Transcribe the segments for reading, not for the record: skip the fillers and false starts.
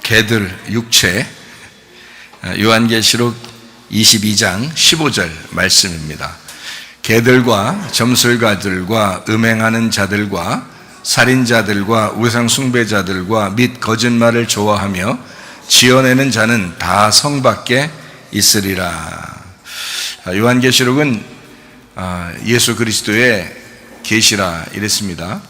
개들 육체, 요한계시록 22장 15절 말씀입니다. 개들과 점술가들과 음행하는 자들과 살인자들과 우상 숭배자들과 및 거짓말을 좋아하며 지어내는 자는 다 성 밖에 있으리라. 요한계시록은 예수 그리스도의 계시라 이랬습니다.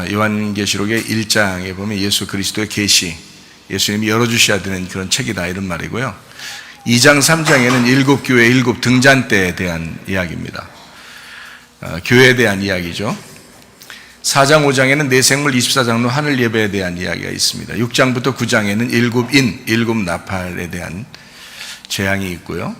요한계시록의 1장에 보면 예수 그리스도의 계시, 예수님이 열어주셔야 되는 그런 책이다 이런 말이고요. 2장 3장에는 일곱 교회 일곱 등잔대에 대한 이야기입니다. 교회에 대한 이야기죠. 4장 5장에는 내 생물 24장로 하늘 예배에 대한 이야기가 있습니다. 6장부터 9장에는 일곱 인, 일곱 나팔에 대한 재앙이 있고요.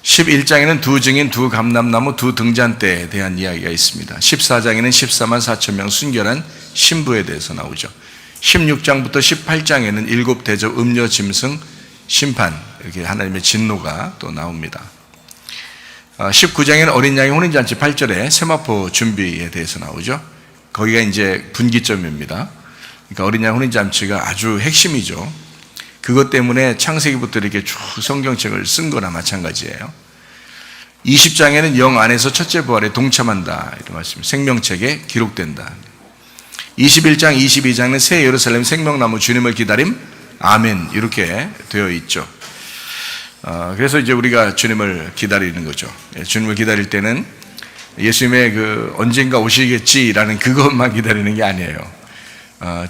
11장에는 두 증인, 두 감람나무, 두 등잔대에 대한 이야기가 있습니다. 14장에는 14만 4천 명 순결한 신부에 대해서 나오죠. 16장부터 18장에는 일곱 대접 음료 짐승 심판, 이렇게 하나님의 진노가 또 나옵니다. 19장에는 어린 양의 혼인잔치 8절에 세마포 준비에 대해서 나오죠. 거기가 이제 분기점입니다. 그러니까 어린 양 혼인잔치가 아주 핵심이죠. 그것 때문에 창세기부터 이렇게 쭉 성경책을 쓴 거나 마찬가지예요. 20장에는 영 안에서 첫째 부활에 동참한다 이런 말씀, 생명책에 기록된다. 21장, 22장은 새 예루살렘 생명나무 주님을 기다림 아멘 이렇게 되어 있죠. 그래서 이제 우리가 주님을 기다리는 거죠. 주님을 기다릴 때는 예수님의 그 언젠가 오시겠지라는 그것만 기다리는 게 아니에요.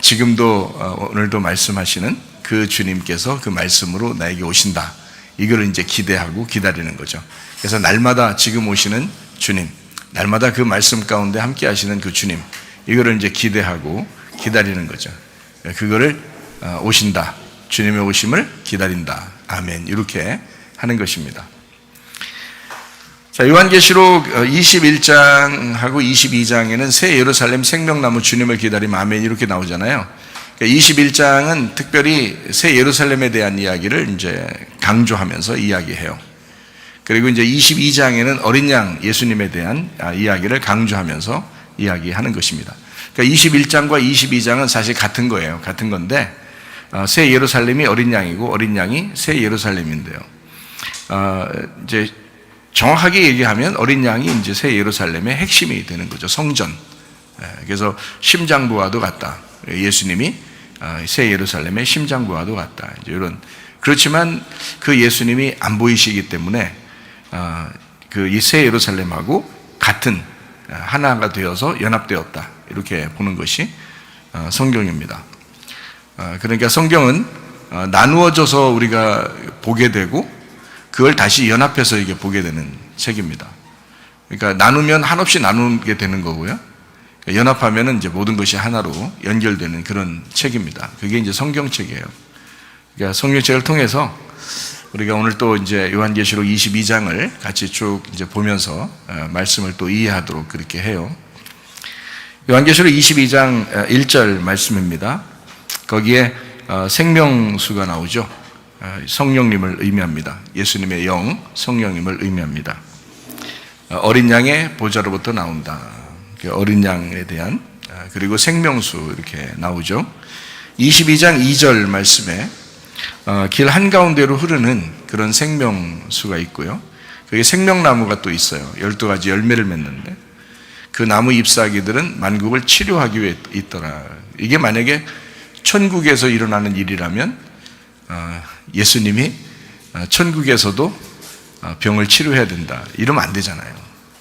지금도 오늘도 말씀하시는 그 주님께서 그 말씀으로 나에게 오신다. 이걸 이제 기대하고 기다리는 거죠. 그래서 날마다 지금 오시는 주님, 날마다 그 말씀 가운데 함께 하시는 그 주님, 이거를 이제 기대하고 기다리는 거죠. 그거를 오신다. 주님의 오심을 기다린다. 아멘. 이렇게 하는 것입니다. 자, 요한계시록 21장하고 22장에는 새 예루살렘 생명나무 주님을 기다림 아멘 이렇게 나오잖아요. 21장은 특별히 새 예루살렘에 대한 이야기를 이제 강조하면서 이야기해요. 그리고 이제 22장에는 어린 양 예수님에 대한 이야기를 강조하면서 이야기하는 것입니다. 그러니까 21장과 22장은 사실 같은 거예요. 같은 건데 새 예루살렘이 어린 양이고 어린 양이 새 예루살렘인데요. 이제 정확하게 얘기하면 어린 양이 이제 새 예루살렘의 핵심이 되는 거죠. 성전. 그래서 심장부와도 같다. 예수님이 새 예루살렘의 심장부와도 같다. 이제 이런. 그렇지만 그 예수님이 안 보이시기 때문에 그 새 예루살렘하고 같은 하나가 되어서 연합되었다. 이렇게 보는 것이 성경입니다. 그러니까 성경은 나누어져서 우리가 보게 되고 그걸 다시 연합해서 이게 보게 되는 책입니다. 그러니까 나누면 한없이 나누게 되는 거고요. 연합하면은 이제 모든 것이 하나로 연결되는 그런 책입니다. 그게 이제 성경책이에요. 그러니까 성경책을 통해서 우리가 오늘 또 이제 요한계시록 22장을 같이 쭉 이제 보면서 말씀을 또 이해하도록 그렇게 해요. 요한계시록 22장 1절 말씀입니다. 거기에 생명수가 나오죠. 성령님을 의미합니다. 예수님의 영, 성령님을 의미합니다. 어린 양의 보좌로부터 나온다. 어린 양에 대한 그리고 생명수 이렇게 나오죠. 22장 2절 말씀에 길 한가운데로 흐르는 그런 생명수가 있고요. 거기에 생명나무가 또 있어요. 12가지 열매를 맺는데 그 나무 잎사귀들은 만국을 치료하기 위해 있더라. 이게 만약에 천국에서 일어나는 일이라면 예수님이 천국에서도 병을 치료해야 된다. 이러면 안 되잖아요.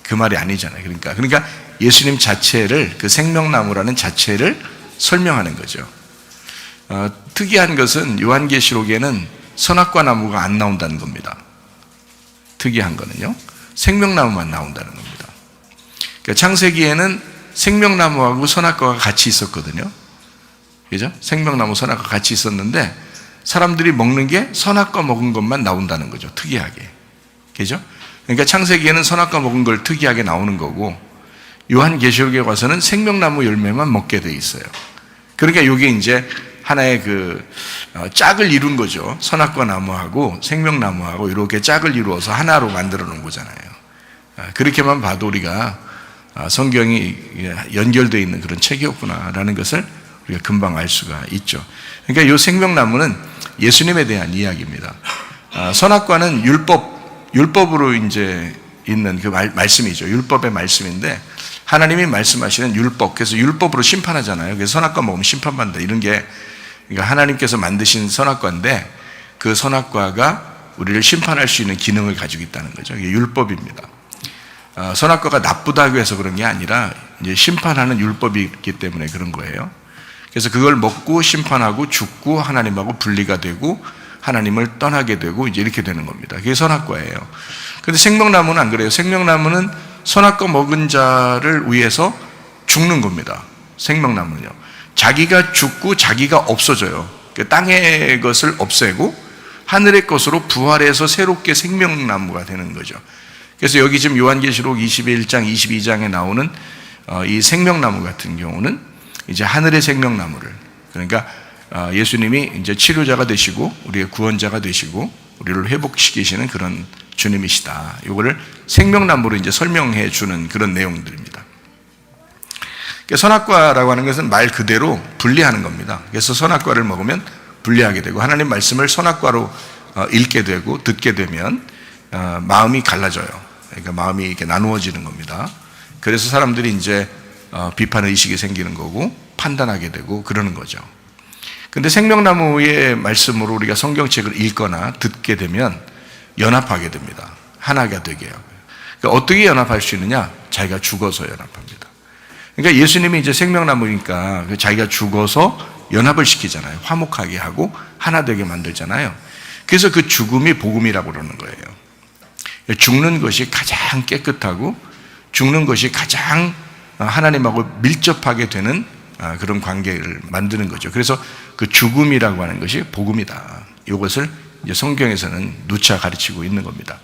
그 말이 아니잖아요. 그러니까 예수님 자체를 그 생명나무라는 자체를 설명하는 거죠. 특이한 것은 요한계시록에는 선악과 나무가 안 나온다는 겁니다. 특이한 거는요. 생명나무만 나온다는 겁니다. 그러니까 창세기에는 생명나무하고 선악과가 같이 있었거든요. 그죠? 생명나무 선악과 같이 있었는데 사람들이 먹는 게 선악과 먹은 것만 나온다는 거죠. 특이하게. 그죠? 그러니까 창세기에는 선악과 먹은 걸 특이하게 나오는 거고 요한계시록에 와서는 생명나무 열매만 먹게 돼 있어요. 그러니까 이게 이제 하나의 그 짝을 이룬 거죠. 선악과 나무하고 생명나무하고 이렇게 짝을 이루어서 하나로 만들어 놓은 거잖아요. 그렇게만 봐도 우리가 성경이 연결되어 있는 그런 책이었구나라는 것을 우리가 금방 알 수가 있죠. 그러니까 이 생명나무는 예수님에 대한 이야기입니다. 선악과는 율법으로 이제 있는 그 말씀이죠. 율법의 말씀인데 하나님이 말씀하시는 율법, 그래서 율법으로 심판하잖아요. 그래서 선악과 먹으면 심판받는다 이런 게 그러니까 하나님께서 만드신 선악과인데 그 선악과가 우리를 심판할 수 있는 기능을 가지고 있다는 거죠. 이게 율법입니다. 선악과가 나쁘다고 해서 그런 게 아니라 이제 심판하는 율법이 있기 때문에 그런 거예요. 그래서 그걸 먹고 심판하고 죽고 하나님하고 분리가 되고 하나님을 떠나게 되고 이제 이렇게 되는 겁니다. 그게 선악과예요. 그런데 생명나무는 안 그래요. 생명나무는 선악과 먹은 자를 위해서 죽는 겁니다. 생명나무는요. 자기가 죽고 자기가 없어져요. 땅의 것을 없애고 하늘의 것으로 부활해서 새롭게 생명나무가 되는 거죠. 그래서 여기 지금 요한계시록 21장, 22장에 나오는 이 생명나무 같은 경우는 이제 하늘의 생명나무를, 그러니까 예수님이 이제 치료자가 되시고 우리의 구원자가 되시고 우리를 회복시키시는 그런 주님이시다. 이거를 생명나무로 이제 설명해 주는 그런 내용들입니다. 선악과라고 하는 것은 말 그대로 분리하는 겁니다. 그래서 선악과를 먹으면 분리하게 되고 하나님 말씀을 선악과로 읽게 되고 듣게 되면 마음이 갈라져요. 그러니까 마음이 이렇게 나누어지는 겁니다. 그래서 사람들이 이제 비판 의식이 생기는 거고 판단하게 되고 그러는 거죠. 근데 생명나무의 말씀으로 우리가 성경책을 읽거나 듣게 되면 연합하게 됩니다. 하나가 되게 하고요. 그러니까 어떻게 연합할 수 있느냐? 자기가 죽어서 연합합니다. 그러니까 예수님이 이제 생명나무니까 자기가 죽어서 연합을 시키잖아요. 화목하게 하고 하나 되게 만들잖아요. 그래서 그 죽음이 복음이라고 그러는 거예요. 죽는 것이 가장 깨끗하고 죽는 것이 가장 하나님하고 밀접하게 되는 그런 관계를 만드는 거죠. 그래서 그 죽음이라고 하는 것이 복음이다. 이것을 이제 성경에서는 누차 가르치고 있는 겁니다.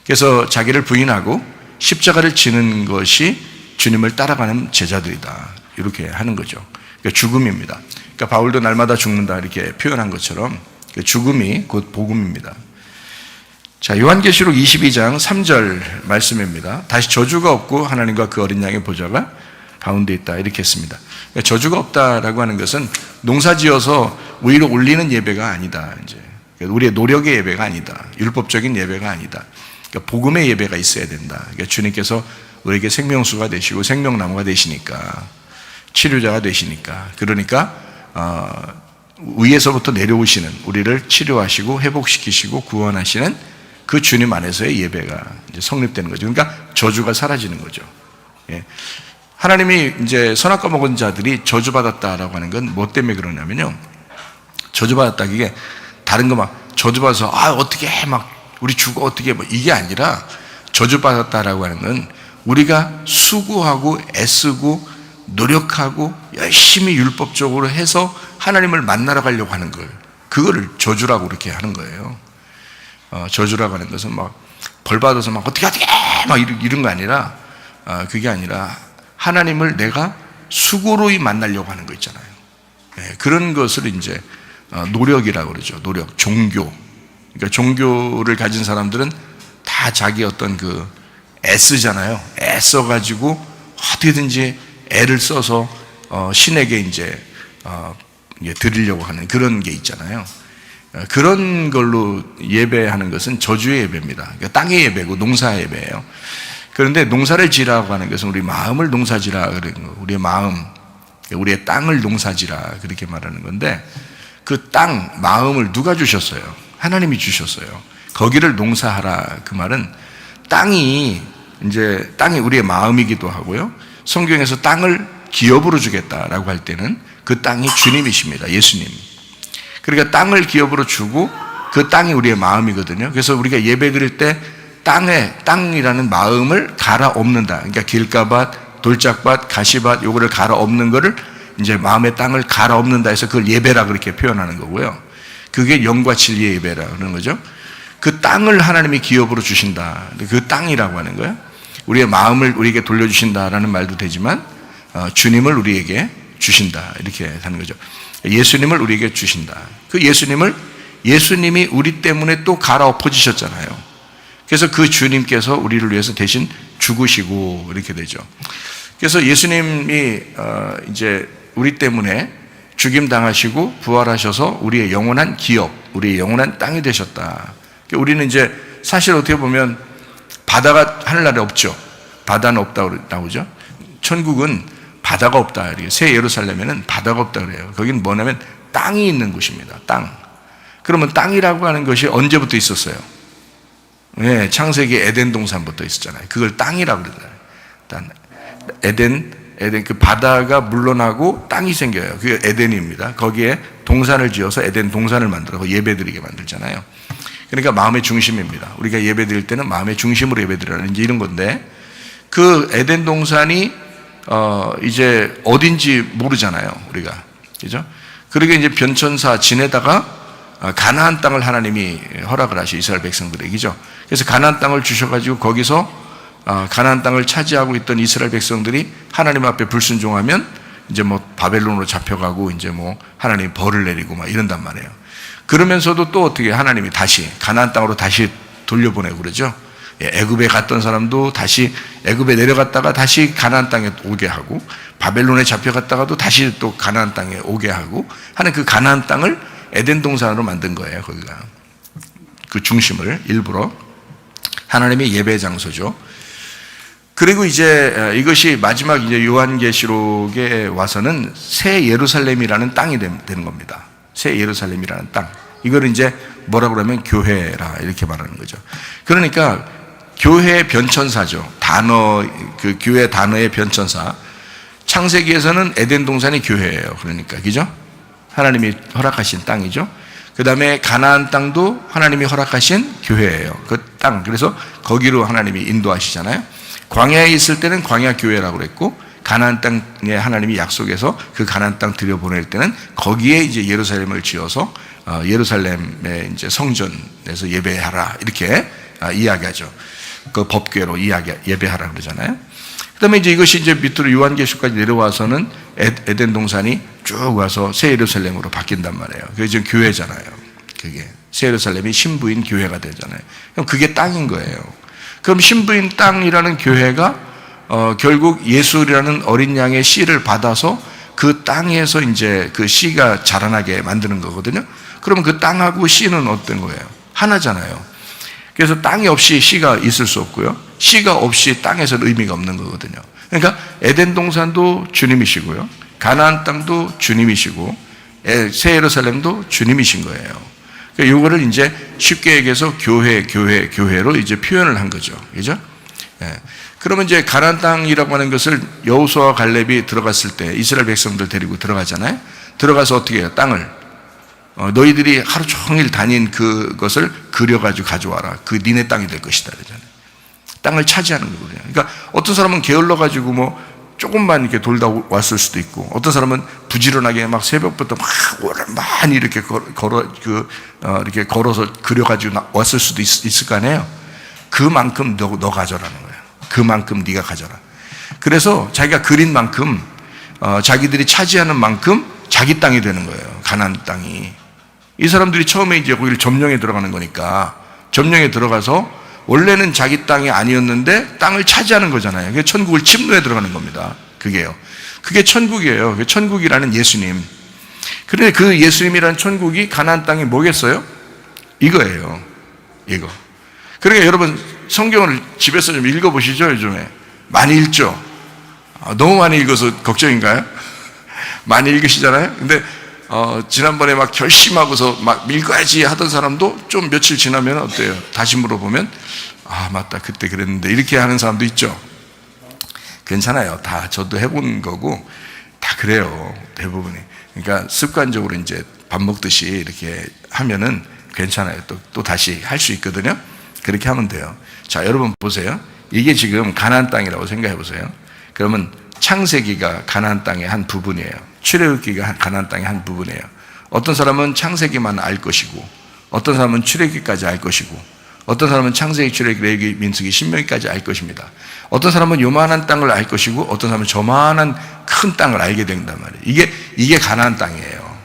그래서 자기를 부인하고 십자가를 지는 것이 주님을 따라가는 제자들이다. 이렇게 하는 거죠. 그러니까 죽음입니다. 그러니까 바울도 날마다 죽는다 이렇게 표현한 것처럼 죽음이 곧 복음입니다. 자, 요한계시록 22장 3절 말씀입니다. 다시 저주가 없고 하나님과 그 어린 양의 보좌가 가운데 있다 이렇게 했습니다. 그러니까 저주가 없다라고 하는 것은 농사지어서 위로 올리는 예배가 아니다. 이제 우리의 노력의 예배가 아니다. 율법적인 예배가 아니다. 그러니까 복음의 예배가 있어야 된다. 그러니까 주님께서 우리에게 생명수가 되시고 생명나무가 되시니까 치료자가 되시니까 그러니까 위에서부터 내려오시는 우리를 치료하시고 회복시키시고 구원하시는 그 주님 안에서의 예배가 이제 성립되는 거죠. 그러니까 저주가 사라지는 거죠. 예. 하나님이 이제 선악과 먹은 자들이 저주받았다라고 하는 건 뭐 때문에 그러냐면요. 저주받았다 이게 다른 거 막 저주받아서 어떻게 막 우리 죽어 어떻게 뭐 이게 아니라 저주받았다라고 하는 건 우리가 수고하고 애쓰고 노력하고 열심히 율법적으로 해서 하나님을 만나러 가려고 하는 걸 그거를 저주라고 그렇게 하는 거예요. 저주라고 하는 것은 막 벌받아서 막 어떻게 막 이런 거 아니라 그게 아니라 하나님을 내가 수고로 만나려고 하는 거 있잖아요. 그런 것을 이제 노력이라고 그러죠. 노력, 종교. 그러니까 종교를 가진 사람들은 다 자기 어떤 그 애쓰잖아요. 애써가지고 어떻게든지 애를 써서 신에게 이제 드리려고 하는 그런 게 있잖아요. 그런 걸로 예배하는 것은 저주의 예배입니다. 그러니까 땅의 예배고 농사 예배예요. 그런데 농사를 지라고 하는 것은 우리 마음을 농사지라 그러는 거. 우리의 마음, 우리의 땅을 농사지라 그렇게 말하는 건데 그 땅, 마음을 누가 주셨어요? 하나님이 주셨어요. 거기를 농사하라 그 말은 땅이 우리의 마음이기도 하고요. 성경에서 땅을 기업으로 주겠다라고 할 때는 그 땅이 주님이십니다. 예수님. 그러니까 땅을 기업으로 주고 그 땅이 우리의 마음이거든요. 그래서 우리가 예배 드릴 때 땅이라는 마음을 갈아 엎는다. 그러니까 길가밭, 돌짝밭, 가시밭 요거를 갈아 엎는 거를 이제 마음의 땅을 갈아 엎는다 해서 그걸 예배라 그렇게 표현하는 거고요. 그게 영과 진리의 예배라 그러는 거죠. 그 땅을 하나님이 기업으로 주신다. 그 땅이라고 하는 거예요. 우리의 마음을 우리에게 돌려주신다라는 말도 되지만 주님을 우리에게 주신다 이렇게 하는 거죠. 예수님을 우리에게 주신다. 그 예수님이 우리 때문에 또 갈아엎어지셨잖아요. 그래서 그 주님께서 우리를 위해서 대신 죽으시고 이렇게 되죠. 그래서 예수님이 이제 우리 때문에 죽임 당하시고 부활하셔서 우리의 영원한 기업, 우리의 영원한 땅이 되셨다. 우리는 이제 사실 어떻게 보면 바다가 하늘나라에 없죠. 바다는 없다고 나오죠. 천국은 바다가 없다. 새 예루살렘에는 바다가 없다 그래요. 거기는 뭐냐면 땅이 있는 곳입니다. 땅. 그러면 땅이라고 하는 것이 언제부터 있었어요? 네, 창세기 에덴 동산부터 있었잖아요. 그걸 땅이라고 그러잖아요. 에덴 그 바다가 물러나고 땅이 생겨요. 그게 에덴입니다. 거기에 동산을 지어서 에덴 동산을 만들고 예배드리게 만들잖아요. 그러니까 마음의 중심입니다. 우리가 예배드릴 때는 마음의 중심으로 예배드리라는 이제 이런 건데, 그 에덴 동산이 이제 어딘지 모르잖아요, 우리가. 그죠? 그러게 이제 변천사 지내다가 가나안 땅을 하나님이 허락을 하시, 이스라엘 백성들에게죠. 그래서 가나안 땅을 주셔가지고 거기서 가나안 땅을 차지하고 있던 이스라엘 백성들이 하나님 앞에 불순종하면 이제 뭐 바벨론으로 잡혀가고 이제 뭐 하나님이 벌을 내리고 막 이런단 말이에요. 그러면서도 또 어떻게 하나님이 다시 가나안 땅으로 다시 돌려보내고 그러죠. 애굽에 갔던 사람도 다시 애굽에 내려갔다가 다시 가나안 땅에 오게 하고, 바벨론에 잡혀갔다가도 다시 또 가나안 땅에 오게 하고 하는 그 가나안 땅을 에덴 동산으로 만든 거예요. 거기가 그 중심을 일부러 하나님의 예배 장소죠. 그리고 이제 이것이 마지막 이제 요한계시록에 와서는 새 예루살렘이라는 땅이 되는 겁니다. 새 예루살렘이라는 땅. 이걸 이제 뭐라고 그러면 교회라 이렇게 말하는 거죠. 그러니까 교회의 변천사죠. 그 교회 단어의 변천사. 창세기에서는 에덴 동산이 교회예요. 그러니까 그죠? 하나님이 허락하신 땅이죠. 그 다음에 가나안 땅도 하나님이 허락하신 교회예요. 그 땅. 그래서 거기로 하나님이 인도하시잖아요. 광야에 있을 때는 광야 교회라고 그랬고, 가나안 땅에 하나님이 약속해서 그 가나안 땅 들여보낼 때는 거기에 이제 예루살렘을 지어서 예루살렘의 이제 성전에서 예배하라 이렇게 이야기하죠. 그 법궤로 예배하라 그러잖아요. 그다음에 이제 이것이 이제 밑으로 요한계시록까지 내려와서는 에덴 동산이 쭉 와서 새 예루살렘으로 바뀐단 말이에요. 그게 지금 교회잖아요. 그게 새 예루살렘이 신부인 교회가 되잖아요. 그럼 그게 땅인 거예요. 그럼 신부인 땅이라는 교회가 결국 예수라는 어린 양의 씨를 받아서 그 땅에서 이제 그 씨가 자라나게 만드는 거거든요. 그러면 그 땅하고 씨는 어떤 거예요? 하나잖아요. 그래서 땅이 없이 씨가 있을 수 없고요. 씨가 없이 땅에서는 의미가 없는 거거든요. 그러니까 에덴 동산도 주님이시고요. 가나안 땅도 주님이시고 새 예루살렘도 주님이신 거예요. 그러니까 이거를 이제 쉽게 얘기해서 교회로 이제 표현을 한 거죠. 그죠? 예. 그러면 이제 가나안 땅이라고 하는 것을 여호수아와 갈렙이 들어갔을 때 이스라엘 백성들 데리고 들어가잖아요. 들어가서 어떻게 해요? 땅을 너희들이 하루 종일 다닌 그것을 그려가지고 가져와라. 그 니네 땅이 될 것이다. 그러잖아요. 땅을 차지하는 거거든요. 그러니까 어떤 사람은 게을러가지고 뭐 조금만 이렇게 돌다 왔을 수도 있고, 어떤 사람은 부지런하게 막 새벽부터 막 많이 이렇게 이렇게 걸어서 그려가지고 왔을 수도 있을 거 아니에요. 그만큼 너 가져라는 거예요. 그만큼 네가 가져라. 그래서 자기가 그린 만큼 자기들이 차지하는 만큼 자기 땅이 되는 거예요. 가나안 땅이. 이 사람들이 처음에 이제 거기를 점령에 들어가는 거니까 점령에 들어가서 원래는 자기 땅이 아니었는데 땅을 차지하는 거잖아요. 그게 천국을 침노해 들어가는 겁니다. 그게요. 그게 천국이에요. 그게 천국이라는 예수님. 그런데 그 예수님이라는 천국이 가나안 땅이 뭐겠어요? 이거예요. 이거. 그러니까 여러분 성경을 집에서 좀 읽어보시죠. 요즘에 많이 읽죠. 너무 많이 읽어서 걱정인가요? 많이 읽으시잖아요. 근데 지난번에 막 결심하고서 막 읽어야지 하던 사람도 좀 며칠 지나면 어때요? 다시 물어보면 맞다 그때 그랬는데 이렇게 하는 사람도 있죠. 괜찮아요. 다 저도 해본 거고 다 그래요. 대부분이. 그러니까 습관적으로 이제 밥 먹듯이 이렇게 하면은 괜찮아요. 또 다시 할 수 있거든요. 그렇게 하면 돼요. 자, 여러분 보세요. 이게 지금 가나안 땅이라고 생각해 보세요. 그러면 창세기가 가나안 땅의 한 부분이에요. 출애굽기가 가나안 땅의 한 부분이에요. 어떤 사람은 창세기만 알 것이고, 어떤 사람은 출애굽기까지 알 것이고, 어떤 사람은 창세기, 출애굽기, 레위기, 민수기, 신명기까지 알 것입니다. 어떤 사람은 요만한 땅을 알 것이고, 어떤 사람은 저만한 큰 땅을 알게 된단 말이에요. 이게 가나안 땅이에요.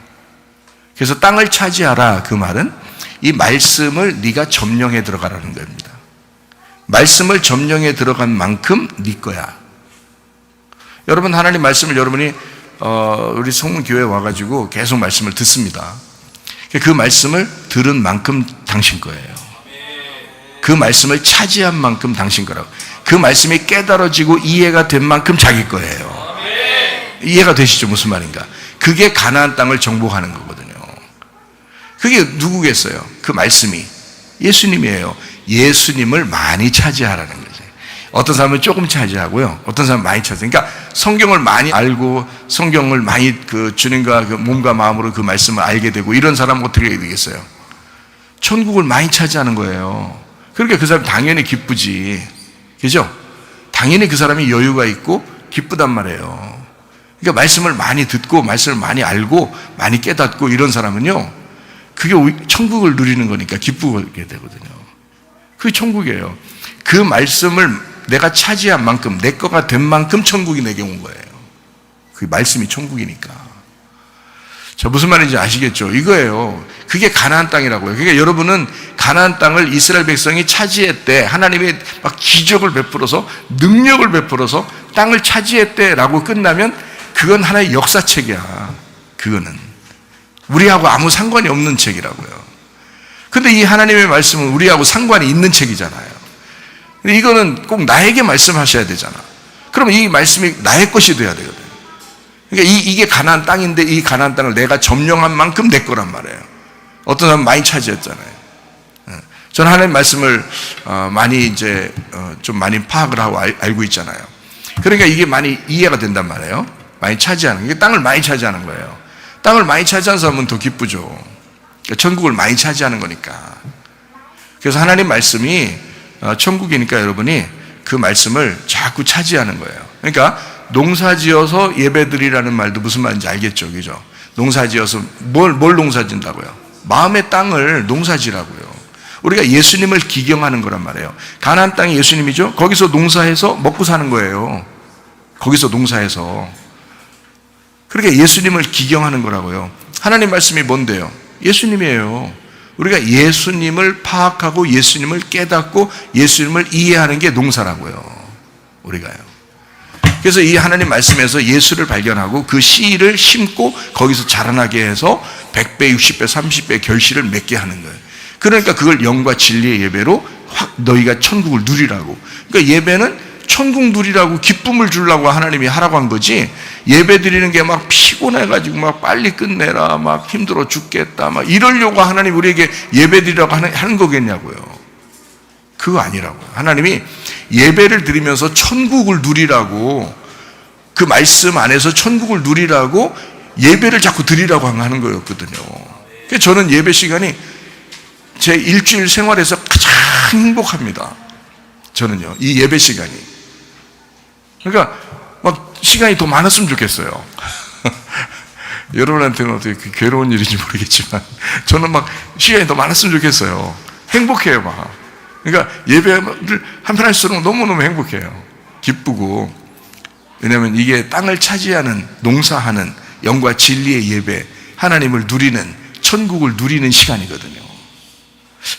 그래서 땅을 차지하라 그 말은 이 말씀을 네가 점령해 들어가라는 겁니다. 말씀을 점령해 들어간 만큼 네 거야. 여러분 하나님 말씀을 여러분이 우리 성문교회 와가지고 계속 말씀을 듣습니다. 그 말씀을 들은 만큼 당신 거예요. 그 말씀을 차지한 만큼 당신 거라고. 그 말씀이 깨달아지고 이해가 된 만큼 자기 거예요. 이해가 되시죠? 무슨 말인가? 그게 가나안 땅을 정복하는 거거든요. 그게 누구겠어요? 그 말씀이 예수님이에요. 예수님을 많이 차지하라는 거죠. 어떤 사람은 조금 차지하고요, 어떤 사람은 많이 차지. 그러니까 성경을 많이 알고 성경을 많이 그 주님과 그 몸과 마음으로 그 말씀을 알게 되고 이런 사람은 어떻게 되겠어요? 천국을 많이 차지하는 거예요. 그러니까 그 사람 당연히 기쁘지, 그죠? 당연히 그 사람이 여유가 있고 기쁘단 말이에요. 그러니까 말씀을 많이 듣고 말씀을 많이 알고 많이 깨닫고 이런 사람은요, 그게 천국을 누리는 거니까 기쁘게 되거든요. 그게 천국이에요. 그 말씀을 내가 차지한 만큼, 내 거가 된 만큼 천국이 내게 온 거예요. 그 말씀이 천국이니까. 자, 무슨 말인지 아시겠죠? 이거예요. 그게 가나안 땅이라고요. 그러니까 여러분은 가나안 땅을 이스라엘 백성이 차지했대, 하나님이 막 기적을 베풀어서 능력을 베풀어서 땅을 차지했대라고 끝나면 그건 하나의 역사책이야. 그거는 우리하고 아무 상관이 없는 책이라고요. 근데 이 하나님의 말씀은 우리하고 상관이 있는 책이잖아요. 근데 이거는 꼭 나에게 말씀하셔야 되잖아. 그러면 이 말씀이 나의 것이 돼야 되거든요. 그러니까 이게 가나안 땅인데 이 가나안 땅을 내가 점령한 만큼 내 거란 말이에요. 어떤 사람은 많이 차지했잖아요. 저는 하나님 말씀을 많이 이제 좀 많이 파악을 하고 알고 있잖아요. 그러니까 이게 많이 이해가 된단 말이에요. 많이 차지하는, 이게 땅을 많이 차지하는 거예요. 땅을 많이 차지한 사람은 더 기쁘죠. 그러니까 천국을 많이 차지하는 거니까. 그래서 하나님 말씀이 천국이니까 여러분이 그 말씀을 자꾸 차지하는 거예요. 그러니까 농사지어서 예배드리라는 말도 무슨 말인지 알겠죠, 그죠? 농사지어서 뭘 농사진다고요? 마음의 땅을 농사지라고요. 우리가 예수님을 기경하는 거란 말이에요. 가나안 땅이 예수님이죠. 거기서 농사해서 먹고 사는 거예요. 거기서 농사해서. 그러니까 예수님을 기경하는 거라고요. 하나님 말씀이 뭔데요? 예수님이에요. 우리가 예수님을 파악하고 예수님을 깨닫고 예수님을 이해하는 게 농사라고요. 우리가요. 그래서 이 하나님 말씀에서 예수를 발견하고 그 씨를 심고 거기서 자라나게 해서 100배, 60배, 30배 결실을 맺게 하는 거예요. 그러니까 그걸 영과 진리의 예배로 너희가 천국을 누리라고. 그러니까 예배는 천국 누리라고 기쁨을 주려고 하나님이 하라고 한 거지, 예배 드리는 게 막 피곤해가지고 막 빨리 끝내라, 막 힘들어 죽겠다, 막 이러려고 하나님 우리에게 예배 드리라고 하는 거겠냐고요. 그거 아니라고요. 하나님이 예배를 드리면서 천국을 누리라고, 그 말씀 안에서 천국을 누리라고 예배를 자꾸 드리라고 하는 거였거든요. 그래서 저는 예배 시간이 제 일주일 생활에서 가장 행복합니다. 저는요, 이 예배 시간이. 그러니까 막 시간이 더 많았으면 좋겠어요. 여러분한테는 어떻게 괴로운 일인지 모르겠지만 저는 막 시간이 더 많았으면 좋겠어요. 행복해요, 막. 그러니까 예배를 한편 할수록 너무너무 행복해요. 기쁘고. 왜냐하면 이게 땅을 차지하는, 농사하는 영과 진리의 예배, 하나님을 누리는, 천국을 누리는 시간이거든요.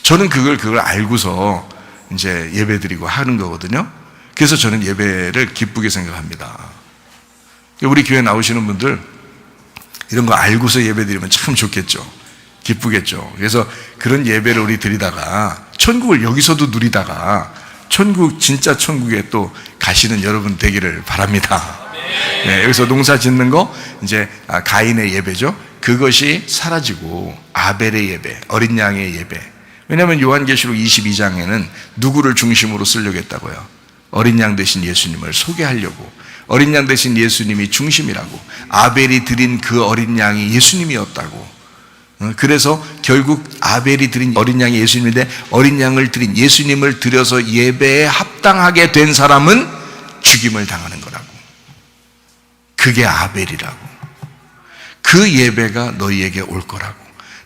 저는 그걸 알고서 이제 예배 드리고 하는 거거든요. 그래서 저는 예배를 기쁘게 생각합니다. 우리 교회 나오시는 분들 이런 거 알고서 예배 드리면 참 좋겠죠. 기쁘겠죠. 그래서 그런 예배를 우리 드리다가 천국을 여기서도 누리다가 천국, 진짜 천국에 또 가시는 여러분 되기를 바랍니다. 네, 여기서 농사 짓는 거 이제 가인의 예배죠. 그것이 사라지고 아벨의 예배, 어린 양의 예배. 왜냐하면 요한계시록 22장에는 누구를 중심으로 쓰려고 했다고요? 어린 양 대신 예수님을 소개하려고. 어린 양 대신 예수님이 중심이라고. 아벨이 드린 그 어린 양이 예수님이었다고. 그래서 결국 아벨이 드린 어린 양이 예수님인데, 어린 양을 드린 예수님을 드려서 예배에 합당하게 된 사람은 죽임을 당하는 거라고. 그게 아벨이라고. 그 예배가 너희에게 올 거라고.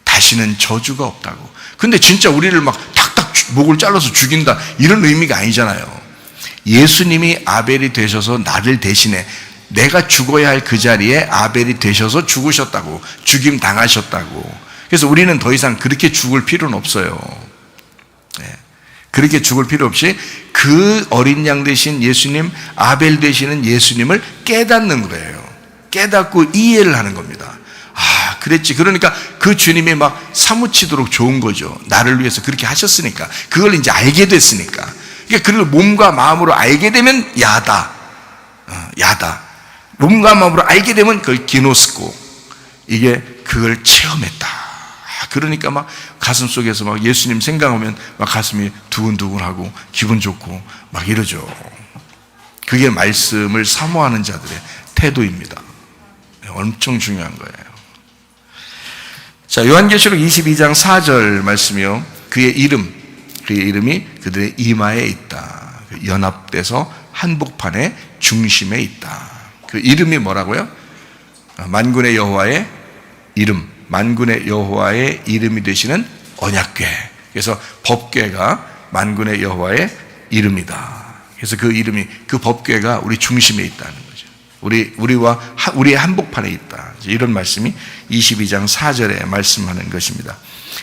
다시는 저주가 없다고. 근데 진짜 우리를 막 탁탁 목을 잘라서 죽인다, 이런 의미가 아니잖아요. 예수님이 아벨이 되셔서 나를 대신해, 내가 죽어야 할 그 자리에 아벨이 되셔서 죽으셨다고. 죽임 당하셨다고. 그래서 우리는 더 이상 그렇게 죽을 필요는 없어요. 네. 그렇게 죽을 필요 없이 그 어린 양 대신 예수님, 아벨 되시는 예수님을 깨닫는 거예요. 깨닫고 이해를 하는 겁니다. 아, 그랬지. 그러니까 그 주님이 막 사무치도록 좋은 거죠. 나를 위해서 그렇게 하셨으니까. 그걸 이제 알게 됐으니까. 그러니까 그걸 몸과 마음으로 알게 되면 야다. 야다. 몸과 마음으로 알게 되면 그걸 기노스코. 이게 그걸 체험했다. 그러니까 막 가슴 속에서 막 예수님 생각하면 막 가슴이 두근두근하고 기분 좋고 막 이러죠. 그게 말씀을 사모하는 자들의 태도입니다. 엄청 중요한 거예요. 자, 요한계시록 22장 4절 말씀이요. 그의 이름이 그들의 이마에 있다. 연합돼서 한복판의 중심에 있다. 그 이름이 뭐라고요? 만군의 여호와의 이름, 만군의 여호와의 이름이 되시는 언약궤. 그래서 법궤가 만군의 여호와의 이름이다. 그래서 그 이름이, 그 법궤가 우리 중심에 있다는 거죠. 우리의 한복판에 있다. 이런 말씀이 22장 4절에 말씀하는 것입니다.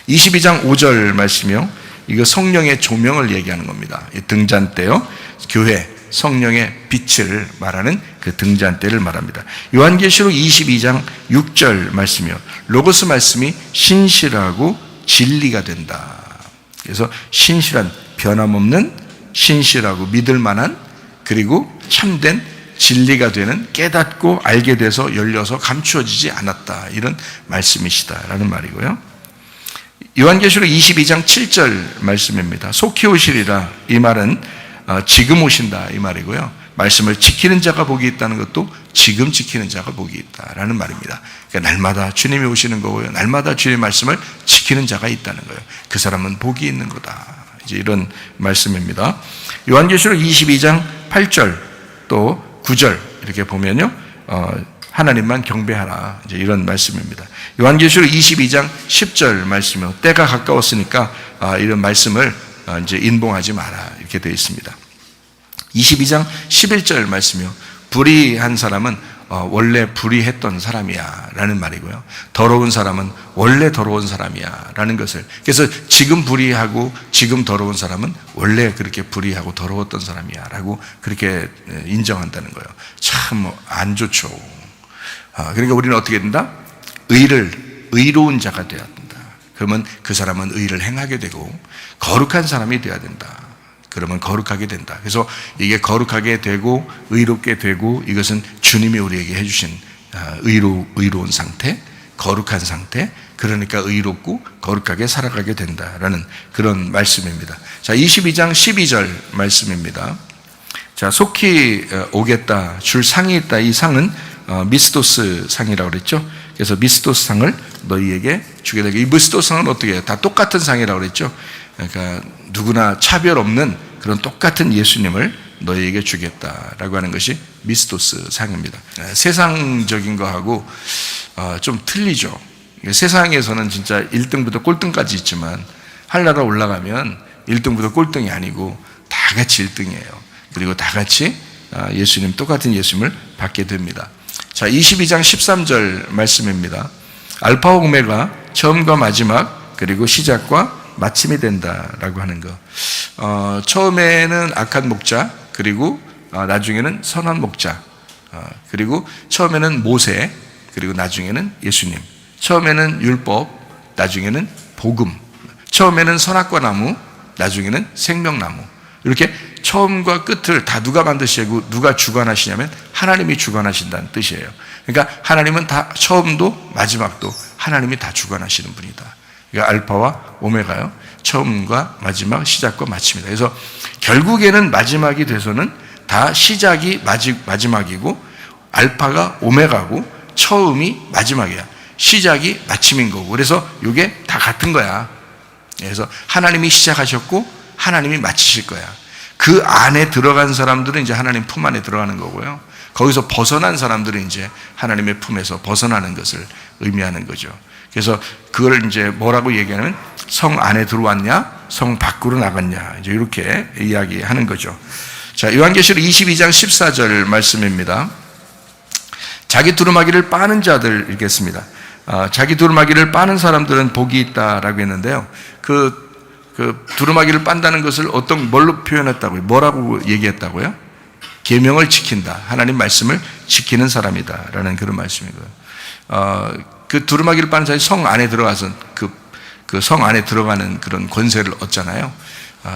22장 5절 말씀이요. 이거 성령의 조명을 얘기하는 겁니다. 등잔대요. 교회, 성령의 빛을 말하는 그 등잔대를 말합니다. 요한계시록 22장 6절 말씀이요. 로고스 말씀이 신실하고 진리가 된다. 그래서 신실한, 변함없는, 신실하고 믿을 만한, 그리고 참된 진리가 되는, 깨닫고 알게 돼서 열려서 감추어지지 않았다. 이런 말씀이시다라는 말이고요. 요한계시록 22장 7절 말씀입니다. 속히 오시리라. 이 말은 지금 오신다 이 말이고요. 말씀을 지키는 자가 복이 있다는 것도 지금 지키는 자가 복이 있다라는 말입니다. 그러니까 날마다 주님이 오시는 거고요. 날마다 주님의 말씀을 지키는 자가 있다는 거예요. 그 사람은 복이 있는 거다. 이제 이런 말씀입니다. 요한계시록 22장 8절 또 9절 이렇게 보면요. 하나님만 경배하라. 이제 이런 말씀입니다. 요한계시록 22장 10절 말씀이요. 때가 가까웠으니까 이런 말씀을 이제 인봉하지 마라. 이렇게 되어 있습니다. 22장 11절 말씀이요. 불의한 사람은 원래 불의했던 사람이야 라는 말이고요. 더러운 사람은 원래 더러운 사람이야 라는 것을, 그래서 지금 불의하고 지금 더러운 사람은 원래 그렇게 불의하고 더러웠던 사람이야 라고 그렇게 인정한다는 거예요. 참 안 좋죠. 그러니까 우리는 어떻게 된다? 의로운 자가 되어야 된다. 그러면 그 사람은 의를 행하게 되고, 거룩한 사람이 되어야 된다. 그러면 거룩하게 된다. 그래서 이게 거룩하게 되고 의롭게 되고, 이것은 주님이 우리에게 해주신 의로운 상태, 거룩한 상태, 그러니까 의롭고 거룩하게 살아가게 된다라는 그런 말씀입니다. 자, 22장 12절 말씀입니다. 자, 속히 오겠다, 줄 상이 있다. 이 상은 미스토스 상이라고 그랬죠. 그래서 미스토스 상을 너희에게 주게 되고, 이 미스토스 상은 어떻게 해요? 다 똑같은 상이라고 그랬죠. 그러니까 누구나 차별 없는 그런 똑같은 예수님을 너희에게 주겠다라고 하는 것이 미스토스 상입니다. 세상적인 거하고 좀 틀리죠. 세상에서는 진짜 1등부터 꼴등까지 있지만 하늘나라 올라가면 1등부터 꼴등이 아니고 다 같이 1등이에요. 그리고 다 같이 예수님, 똑같은 예수님을 받게 됩니다. 자, 22장 13절 말씀입니다. 알파와 오메가, 처음과 마지막, 그리고 시작과 마침이 된다라고 하는 거. 처음에는 악한 목자, 그리고 나중에는 선한 목자, 그리고 처음에는 모세, 그리고 나중에는 예수님. 처음에는 율법, 나중에는 복음. 처음에는 선악과 나무, 나중에는 생명나무. 이렇게 처음과 끝을 다 누가 만드시고 누가 주관하시냐면 하나님이 주관하신다는 뜻이에요. 그러니까 하나님은 다 처음도 마지막도 하나님이 다 주관하시는 분이다. 그러니까 알파와 오메가요. 처음과 마지막, 시작과 마침이다. 그래서 결국에는 마지막이 돼서는 다 시작이 마지막이고, 알파가 오메가고, 처음이 마지막이야. 시작이 마침인 거고. 그래서 이게 다 같은 거야. 그래서 하나님이 시작하셨고 하나님이 마치실 거야. 그 안에 들어간 사람들은 이제 하나님 품 안에 들어가는 거고요. 거기서 벗어난 사람들은 이제 하나님의 품에서 벗어나는 것을 의미하는 거죠. 그래서 그걸 이제 뭐라고 얘기하냐면 성 안에 들어왔냐, 성 밖으로 나갔냐, 이제 이렇게 이야기하는 거죠. 자, 요한계시록 22장 14절 말씀입니다. 자기 두루마기를 빠는 자들 읽겠습니다. 자기 두루마기를 빠는 사람들은 복이 있다라고 했는데요. 그 두루마기를 빤다는 것을 뭘로 표현했다고요? 뭐라고 얘기했다고요? 계명을 지킨다. 하나님 말씀을 지키는 사람이다라는 그런 말씀이고요. 그 두루마기를 빠는 자들이 성 안에 들어가서 그 성 안에 들어가는 그런 권세를 얻잖아요.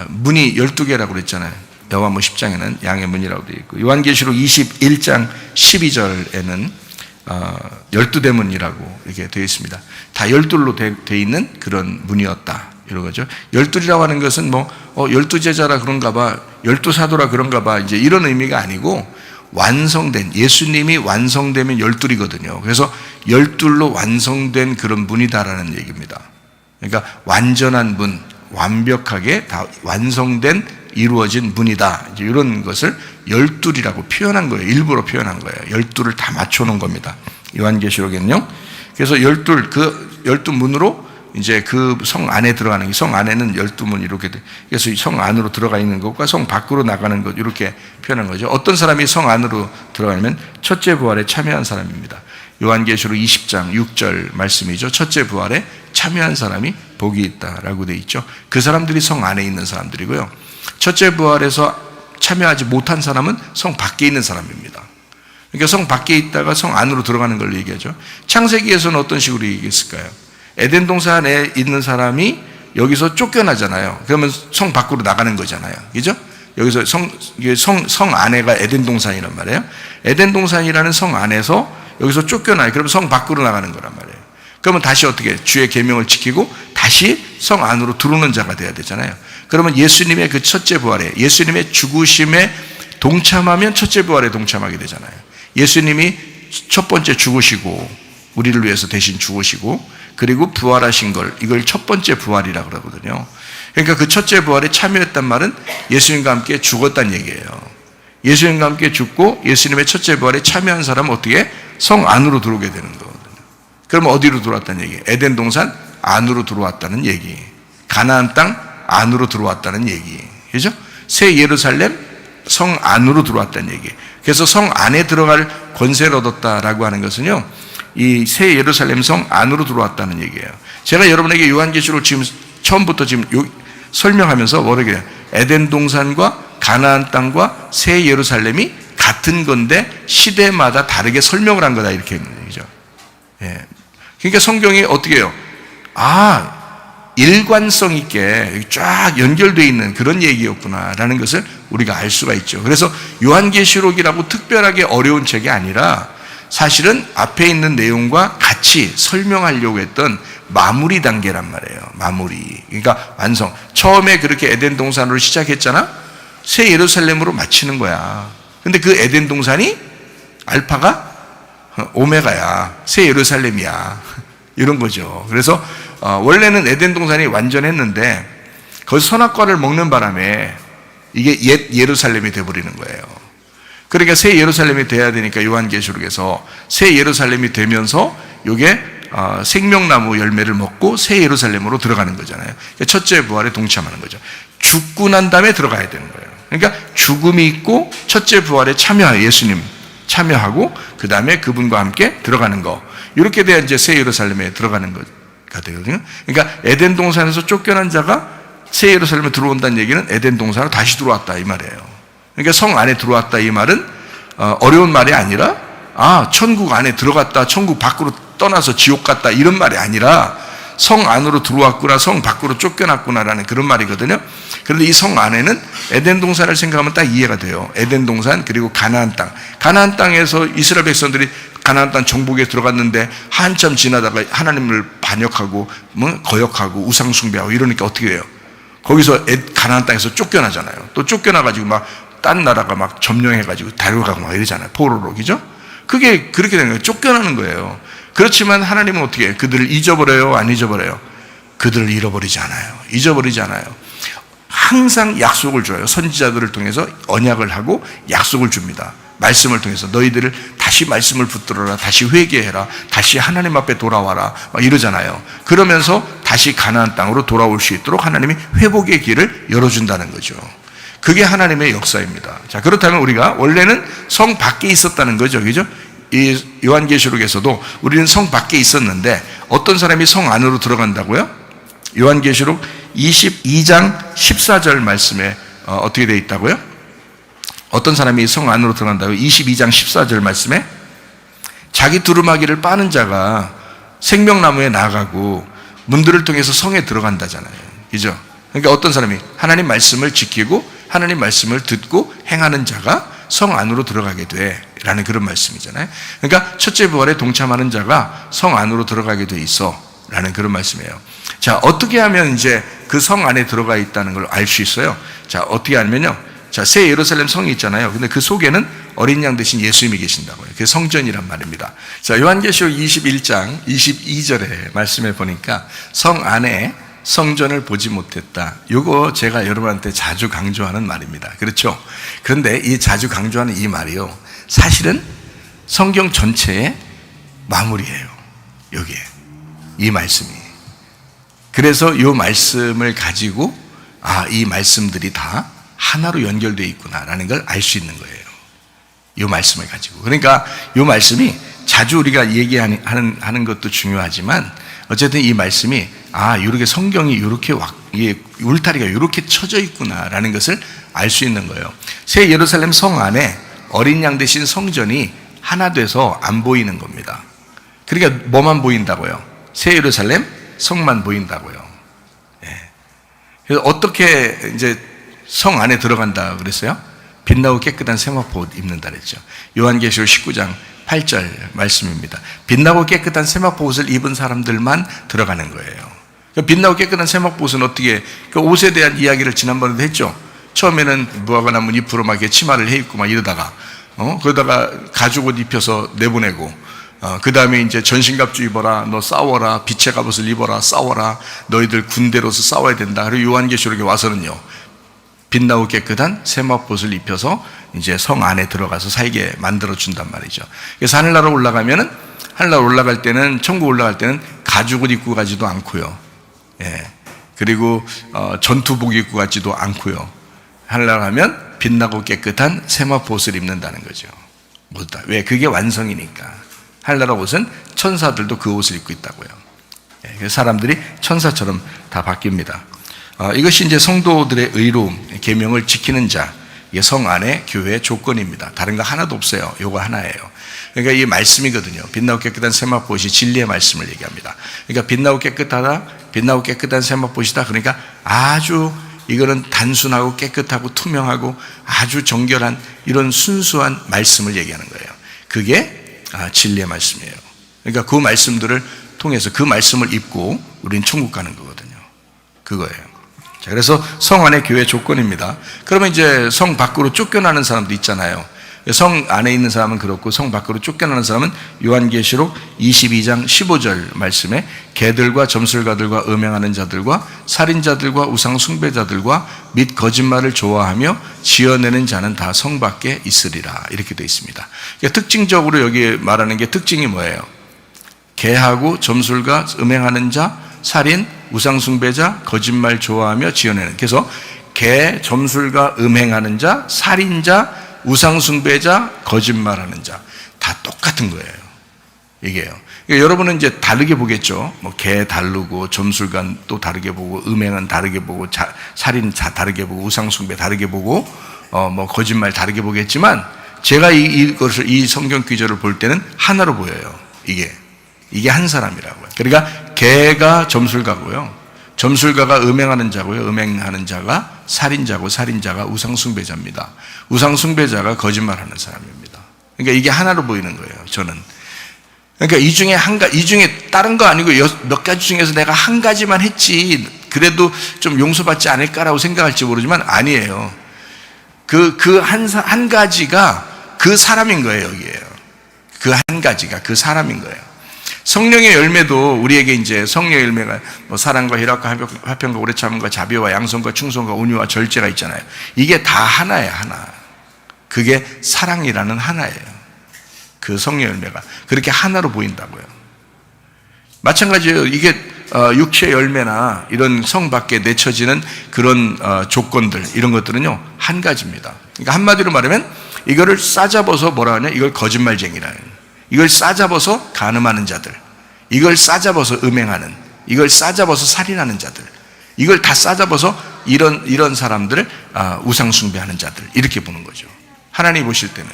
문이 12개라고 그랬잖아요. 여호와무 10장에는 양의 문이라고 되어 있고, 요한계시록 21장 12절에는 12대문이라고 이렇게 되어 있습니다. 다 12로 되어 있는 그런 문이었다, 이런 거죠. 12이라고 하는 것은 12제자라 그런가 봐, 12사도라 그런가 봐, 이제 이런 의미가 아니고, 완성된, 예수님이 완성되면 12이거든요. 그래서 12로 완성된 그런 문이다라는 얘기입니다. 그러니까 완전한 문, 완벽하게 다 완성된, 이루어진 문이다, 이제 이런 것을 12이라고 표현한 거예요. 일부러 표현한 거예요. 12를 다 맞춰놓은 겁니다, 요한계시록에는요. 그래서 12문으로 이제 그 성 안에 들어가는 게, 성 안에는 12문 이렇게 돼. 그래서 성 안으로 들어가 있는 것과 성 밖으로 나가는 것, 이렇게 표현한 거죠. 어떤 사람이 성 안으로 들어가면 첫째 부활에 참여한 사람입니다. 요한계시록 20장 6절 말씀이죠. 첫째 부활에 참여한 사람이 복이 있다라고 되어 있죠. 그 사람들이 성 안에 있는 사람들이고요. 첫째 부활에서 참여하지 못한 사람은 성 밖에 있는 사람입니다. 그러니까 성 밖에 있다가 성 안으로 들어가는 걸 얘기하죠. 창세기에서는 어떤 식으로 얘기했을까요? 에덴 동산 안에 있는 사람이 여기서 쫓겨나잖아요. 그러면 성 밖으로 나가는 거잖아요. 그죠? 여기서 성 안에가 에덴 동산이란 말이에요. 에덴 동산이라는 성 안에서 여기서 쫓겨나요. 그러면 성 밖으로 나가는 거란 말이에요. 그러면 다시 어떻게, 주의 계명을 지키고 다시 성 안으로 들어오는 자가 돼야 되잖아요. 그러면 예수님의 그 첫째 부활에, 예수님의 죽으심에 동참하면 첫째 부활에 동참하게 되잖아요. 예수님이 첫 번째 죽으시고, 우리를 위해서 대신 죽으시고, 그리고 부활하신 걸, 이걸 첫 번째 부활이라고 그러거든요. 그러니까 그 첫째 부활에 참여했단 말은 예수님과 함께 죽었다는 얘기예요. 예수님과 함께 죽고 예수님의 첫째 부활에 참여한 사람은 어떻게? 성 안으로 들어오게 되는 거거든요. 그러면 어디로 들어왔다는 얘기? 에덴 동산 안으로 들어왔다는 얘기. 가나안 땅 안으로 들어왔다는 얘기. 그죠? 새 예루살렘 성 안으로 들어왔다는 얘기. 그래서 성 안에 들어갈 권세를 얻었다라고 하는 것은요, 이 새 예루살렘 성 안으로 들어왔다는 얘기예요. 제가 여러분에게 요한계시록을 지금 처음부터 지금 설명하면서 뭐라고 에덴 동산과 가나안 땅과 새 예루살렘이 같은 건데 시대마다 다르게 설명을 한 거다, 이렇게 있는 얘기죠. 예. 그러니까 성경이 어떻게 해요? 일관성 있게 쫙 연결되어 있는 그런 얘기였구나라는 것을 우리가 알 수가 있죠. 그래서 요한계시록이라고 특별하게 어려운 책이 아니라 사실은 앞에 있는 내용과 같이 설명하려고 했던 마무리 단계란 말이에요. 마무리. 그러니까 완성. 처음에 그렇게 에덴 동산으로 시작했잖아? 새 예루살렘으로 마치는 거야. 근데 그 에덴 동산이 알파가 오메가야. 새 예루살렘이야. 이런 거죠. 그래서 원래는 에덴 동산이 완전했는데 거기서 선악과를 먹는 바람에 이게 옛 예루살렘이 되어버리는 거예요. 그러니까 새 예루살렘이 돼야 되니까 요한계시록에서 새 예루살렘이 되면서 이게 생명나무 열매를 먹고 새 예루살렘으로 들어가는 거잖아요. 그러니까 첫째 부활에 동참하는 거죠. 죽고 난 다음에 들어가야 되는 거예요. 그러니까 죽음이 있고 첫째 부활에 참여해요. 예수님 참여하고 그 다음에 그분과 함께 들어가는 거. 이렇게 돼야 이제 새 예루살렘에 들어가는 거가 되거든요. 그러니까 에덴 동산에서 쫓겨난 자가 새 예루살렘에 들어온다는 얘기는 에덴 동산으로 다시 들어왔다, 이 말이에요. 그러니까 성 안에 들어왔다, 이 말은 어려운 말이 아니라 천국 안에 들어갔다, 천국 밖으로 떠나서 지옥 갔다, 이런 말이 아니라 성 안으로 들어왔구나, 성 밖으로 쫓겨났구나라는 그런 말이거든요. 그런데 이 성 안에는 에덴 동산을 생각하면 딱 이해가 돼요. 에덴 동산, 그리고 가나안 땅. 가나안 땅에서 이스라엘 백성들이 가나안 땅 정복에 들어갔는데 한참 지나다가 하나님을 반역하고 거역하고 우상 숭배하고 이러니까 어떻게 돼요? 거기서 가나안 땅에서 쫓겨나잖아요. 또 쫓겨나가지고 막 딴 나라가 막 점령해가지고 다려가고 막 이러잖아요. 포로로, 그죠? 그게 그렇게 되는 거예요. 쫓겨나는 거예요. 그렇지만 하나님은 어떻게 해요? 그들을 잊어버려요? 안 잊어버려요? 그들을 잃어버리지 않아요. 잊어버리지 않아요. 항상 약속을 줘요. 선지자들을 통해서 언약을 하고 약속을 줍니다. 말씀을 통해서 너희들을 다시 말씀을 붙들어라, 다시 회개해라, 다시 하나님 앞에 돌아와라, 막 이러잖아요. 그러면서 다시 가나안 땅으로 돌아올 수 있도록 하나님이 회복의 길을 열어준다는 거죠. 그게 하나님의 역사입니다. 자, 그렇다면 우리가 원래는 성 밖에 있었다는 거죠. 그죠? 이 요한계시록에서도 우리는 성 밖에 있었는데 어떤 사람이 성 안으로 들어간다고요? 요한계시록 22장 14절 말씀에 어떻게 되어 있다고요? 어떤 사람이 성 안으로 들어간다고 22장 14절 말씀에 자기 두루마기를 빠는 자가 생명나무에 나가고 문들을 통해서 성에 들어간다잖아요. 그죠? 그러니까 어떤 사람이 하나님 말씀을 지키고 하나님 말씀을 듣고 행하는 자가 성 안으로 들어가게 돼 라는 그런 말씀이잖아요. 그러니까 첫째 부활에 동참하는 자가 성 안으로 들어가게 돼 있어 라는 그런 말씀이에요. 자, 어떻게 하면 이제 그 성 안에 들어가 있다는 걸 알 수 있어요? 자, 어떻게 하면요. 자, 새 예루살렘 성이 있잖아요. 근데 그 속에는 어린 양 대신 예수님이 계신다고요. 그게 성전이란 말입니다. 자, 요한계시록 21장 22절에 말씀해 보니까 성 안에 성전을 보지 못했다. 이거 제가 여러분한테 자주 강조하는 말입니다. 그렇죠? 그런데 이 자주 강조하는 이 말이요, 사실은 성경 전체의 마무리예요. 여기에 이 말씀이. 그래서 이 말씀을 가지고 이 말씀들이 다 하나로 연결되어 있구나라는 걸 알 수 있는 거예요. 이 말씀을 가지고. 그러니까 이 말씀이 자주 우리가 얘기하는 것도 중요하지만 어쨌든 이 말씀이 이렇게 성경이 이렇게 울타리가 이렇게 쳐져 있구나라는 것을 알 수 있는 거예요. 새 예루살렘 성 안에 어린 양 대신 성전이 하나 돼서 안 보이는 겁니다. 그러니까 뭐만 보인다고요? 새 예루살렘 성만 보인다고요. 그래서 어떻게 이제 성 안에 들어간다 그랬어요? 빛나고 깨끗한 세마포 옷 입는다 그랬죠. 요한계시록 19장 8절 말씀입니다. 빛나고 깨끗한 세마포 옷을 입은 사람들만 들어가는 거예요. 빛나고 깨끗한 세마포 옷은 어떻게, 그 옷에 대한 이야기를 지난번에도 했죠. 처음에는 무화과 나무 잎으로 막 이렇게 치마를 해 입고 막 이러다가 그러다가 가죽 옷 입혀서 내보내고 그 다음에 이제 전신갑주 입어라, 너 싸워라, 빛의 갑옷을 입어라, 싸워라, 너희들 군대로서 싸워야 된다. 그리고 요한계시록에 와서는요, 빛나고 깨끗한 세마포옷을 입혀서 이제 성 안에 들어가서 살게 만들어 준단 말이죠. 그래서 하늘나라 올라갈 때는, 천국 올라갈 때는 가죽을 입고 가지도 않고요. 그리고 전투복 입고 가지도 않고요. 하늘나라 가면 빛나고 깨끗한 세마포옷을 입는다는 거죠. 뭐다? 왜? 그게 완성이니까. 하늘나라 옷은 천사들도 그 옷을 입고 있다고요. 그래서 사람들이 천사처럼 다 바뀝니다. 이것이 이제 성도들의 의로움, 계명을 지키는 자, 이게 성 안의 교회의 조건입니다. 다른 거 하나도 없어요. 요거 하나예요. 그러니까 이게 말씀이거든요. 빛나고 깨끗한 세마포옷이 진리의 말씀을 얘기합니다. 그러니까 빛나고 깨끗하다, 빛나고 깨끗한 세마포옷이다. 그러니까 아주 이거는 단순하고 깨끗하고 투명하고 아주 정결한 이런 순수한 말씀을 얘기하는 거예요. 그게 진리의 말씀이에요. 그러니까 그 말씀들을 통해서 그 말씀을 입고 우리는 천국 가는 거거든요. 그거예요. 자, 그래서 성 안의 교회 조건입니다. 그러면 이제 성 밖으로 쫓겨나는 사람도 있잖아요. 성 안에 있는 사람은 그렇고 성 밖으로 쫓겨나는 사람은 요한계시록 22장 15절 말씀에 개들과 점술가들과 음행하는 자들과 살인자들과 우상 숭배자들과 및 거짓말을 좋아하며 지어내는 자는 다 성 밖에 있으리라, 이렇게 되어 있습니다. 그러니까 특징적으로 여기 말하는 게 특징이 뭐예요? 개하고 점술가, 음행하는 자, 살인, 우상숭배자, 거짓말 좋아하며 지어내는. 그래서 개, 점술가, 음행하는 자, 살인자, 우상숭배자, 거짓말하는 자, 다 똑같은 거예요. 이게요. 그러니까 여러분은 이제 다르게 보겠죠. 뭐 개 다르고, 점술관 또 다르게 보고, 음행은 다르게 보고, 살인 다르게 보고, 우상숭배 다르게 보고, 뭐 거짓말 다르게 보겠지만, 제가 이것을, 이 성경 구절을 볼 때는 하나로 보여요. 이게 한 사람이라고요. 그러니까 개가 점술가고요, 점술가가 음행하는 자고요, 음행하는 자가 살인자고, 살인자가 우상숭배자입니다. 우상숭배자가 거짓말하는 사람입니다. 그러니까 이게 하나로 보이는 거예요, 저는. 그러니까 이 중에 다른 거 아니고 몇 가지 중에서 내가 한 가지만 했지 그래도 좀 용서받지 않을까라고 생각할지 모르지만 아니에요. 그 한 가지가 그 사람인 거예요, 여기에요. 그 한 가지가 그 사람인 거예요. 성령의 열매도 우리에게 이제 성령의 열매가 뭐 사랑과 희락과 화평과 오래 참음과 자비와 양선과 충성과 온유와 절제가 있잖아요. 이게 다 하나예요, 하나. 그게 사랑이라는 하나예요. 그 성령 열매가 그렇게 하나로 보인다고요. 마찬가지예요. 이게 육체의 열매나 이런 성 밖에 내쳐지는 그런 조건들, 이런 것들은요 한 가지입니다. 그러니까 한마디로 말하면 이거를 싸잡아서 뭐라 하냐, 이걸 거짓말쟁이라는, 이걸 싸잡아서 간음하는 자들, 이걸 싸잡아서 음행하는, 이걸 싸잡아서 살인하는 자들, 이걸 다 싸잡아서 이런 사람들을 우상숭배하는 자들, 이렇게 보는 거죠. 하나님 보실 때는요.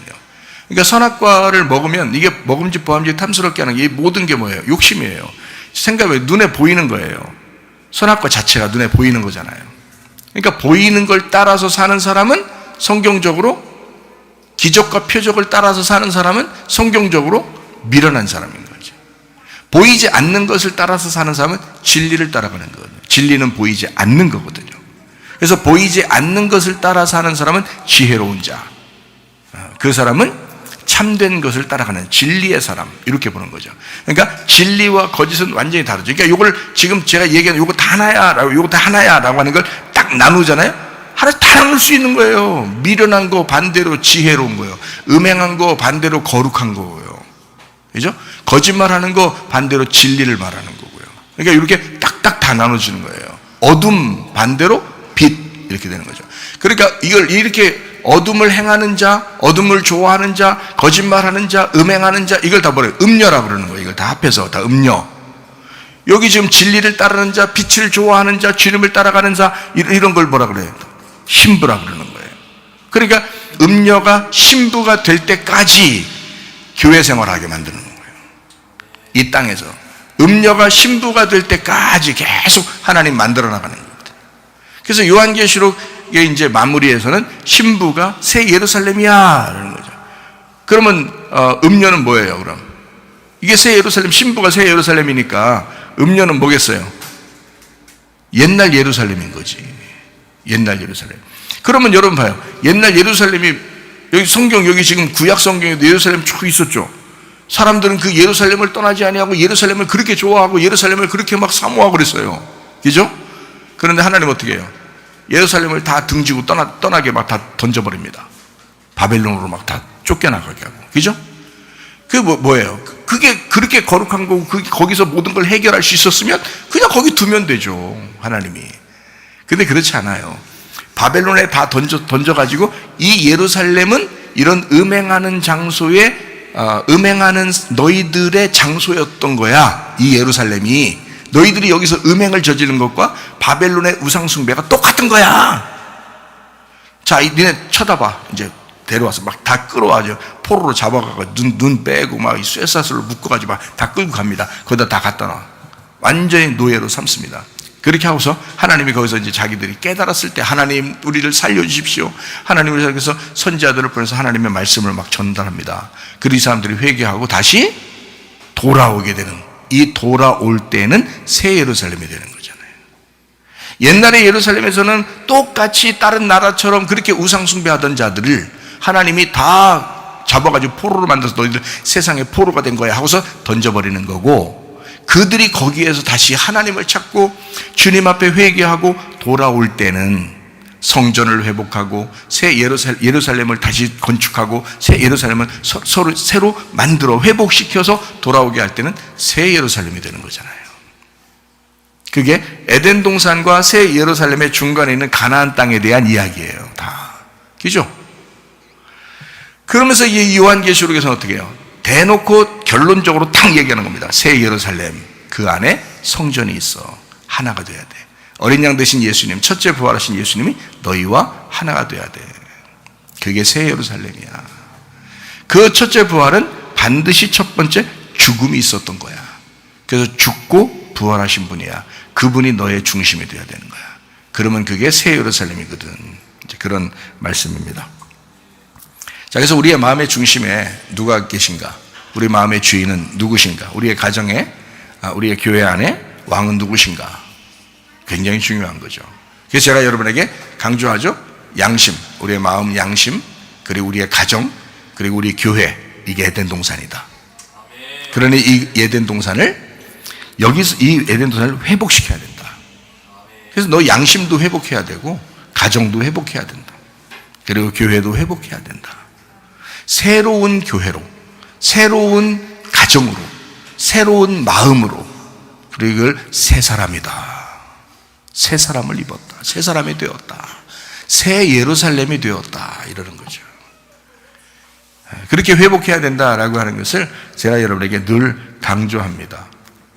그러니까 선악과를 먹으면 이게 먹음직 보암직 탐스럽게 하는 게 이 모든 게 뭐예요? 욕심이에요. 생각해 눈에 보이는 거예요. 선악과 자체가 눈에 보이는 거잖아요. 그러니까 보이는 걸 따라서 사는 사람은 성경적으로, 기적과 표적을 따라서 사는 사람은 성경적으로 미련한 사람인 거죠. 보이지 않는 것을 따라서 사는 사람은 진리를 따라가는 거거든요. 진리는 보이지 않는 거거든요. 그래서 보이지 않는 것을 따라 사는 사람은 지혜로운 자, 그 사람은 참된 것을 따라가는 진리의 사람, 이렇게 보는 거죠. 그러니까 진리와 거짓은 완전히 다르죠. 그러니까 이걸 지금 제가 얘기하는 이거 다 하나야, 이거 다 하나야 라고 하는 걸 딱 나누잖아요. 하나 다 나눌 수 있는 거예요. 미련한 거 반대로 지혜로운 거예요. 음행한 거 반대로 거룩한 거고요. 그죠? 거짓말하는 거 반대로 진리를 말하는 거고요. 그러니까 이렇게 딱딱 다 나눠지는 거예요. 어둠 반대로 빛, 이렇게 되는 거죠. 그러니까 이걸 이렇게 어둠을 행하는 자, 어둠을 좋아하는 자, 거짓말하는 자, 음행하는 자, 이걸 다 뭐래요? 음녀라고 그러는 거예요. 이걸 다 합해서 다 음녀. 여기 지금 진리를 따르는 자, 빛을 좋아하는 자, 주님을 따라가는 자, 이런 걸 뭐라 그래요? 신부라 그러는 거예요. 그러니까 음녀가 신부가 될 때까지 교회 생활하게 만드는 거예요. 이 땅에서 음녀가 신부가 될 때까지 계속 하나님 만들어 나가는 겁니다. 그래서 요한계시록의 이제 마무리에서는 신부가 새 예루살렘이야 라는 거죠. 그러면 음녀는 뭐예요? 그럼 이게 새 예루살렘, 신부가 새 예루살렘이니까 음녀는 뭐겠어요? 옛날 예루살렘인 거지. 옛날 예루살렘. 그러면 여러분 봐요. 옛날 예루살렘이, 여기 성경, 여기 지금 구약 성경에도 예루살렘 쭉 있었죠. 사람들은 그 예루살렘을 떠나지 아니하고 예루살렘을 그렇게 좋아하고 예루살렘을 그렇게 막 사모하고 그랬어요. 그죠? 그런데 하나님 어떻게 해요? 예루살렘을 다 등지고 떠나게 막 다 던져버립니다. 바벨론으로 막 다 쫓겨나가게 하고. 그죠? 그게 뭐예요? 그게 그렇게 거룩한 거고 거기서 모든 걸 해결할 수 있었으면 그냥 거기 두면 되죠. 하나님이. 근데 그렇지 않아요. 바벨론에 다 던져가지고 이 예루살렘은 이런 음행하는 장소에 음행하는 너희들의 장소였던 거야. 이 예루살렘이 너희들이 여기서 음행을 저지른 것과 바벨론의 우상숭배가 똑같은 거야. 자, 니네 쳐다봐. 이제 데려와서 막 다 끌어와죠. 포로로 잡아가고 눈 빼고 막 쇠사슬로 묶어가지고 막 다 끌고 갑니다. 거기다 다 갖다 놔. 완전히 노예로 삼습니다. 그렇게 하고서 하나님이 거기서 이제 자기들이 깨달았을 때 하나님 우리를 살려주십시오. 하나님을 살려서 선지자들을 보내서 하나님의 말씀을 막 전달합니다. 그리고 이 사람들이 회개하고 다시 돌아오게 되는, 이 돌아올 때는 새 예루살렘이 되는 거잖아요. 옛날에 예루살렘에서는 똑같이 다른 나라처럼 그렇게 우상숭배하던 자들을 하나님이 다 잡아가지고 포로로 만들어서 너희들 세상의 포로가 된 거야 하고서 던져버리는 거고, 그들이 거기에서 다시 하나님을 찾고 주님 앞에 회개하고 돌아올 때는 성전을 회복하고 새 예루살렘을 다시 건축하고 새 예루살렘을 서로 새로 만들어 회복시켜서 돌아오게 할 때는 새 예루살렘이 되는 거잖아요. 그게 에덴 동산과 새 예루살렘의 중간에 있는 가나안 땅에 대한 이야기예요. 다. 그죠? 그러면서 이 요한계시록에서는 어떻게 해요? 대놓고 결론적으로 탁 얘기하는 겁니다. 새 예루살렘, 그 안에 성전이 있어. 하나가 돼야 돼. 어린 양 되신 예수님, 첫째 부활하신 예수님이 너희와 하나가 돼야 돼. 그게 새 예루살렘이야. 그 첫째 부활은 반드시 첫 번째 죽음이 있었던 거야. 그래서 죽고 부활하신 분이야. 그분이 너의 중심이 돼야 되는 거야. 그러면 그게 새 예루살렘이거든. 이제 그런 말씀입니다. 자, 그래서 우리의 마음의 중심에 누가 계신가? 우리 마음의 주인은 누구신가? 우리의 가정에, 우리의 교회 안에 왕은 누구신가? 굉장히 중요한 거죠. 그래서 제가 여러분에게 강조하죠. 양심, 우리의 마음 양심, 그리고 우리의 가정, 그리고 우리 교회, 이게 에덴 동산이다. 그러니 이 에덴 동산을 여기서 이 에덴 동산을 회복시켜야 된다. 그래서 너 양심도 회복해야 되고 가정도 회복해야 된다. 그리고 교회도 회복해야 된다. 새로운 교회로, 새로운 가정으로, 새로운 마음으로, 그리고 이걸 새 사람이다. 새 사람을 입었다. 새 사람이 되었다. 새 예루살렘이 되었다. 이러는 거죠. 그렇게 회복해야 된다라고 하는 것을 제가 여러분에게 늘 강조합니다.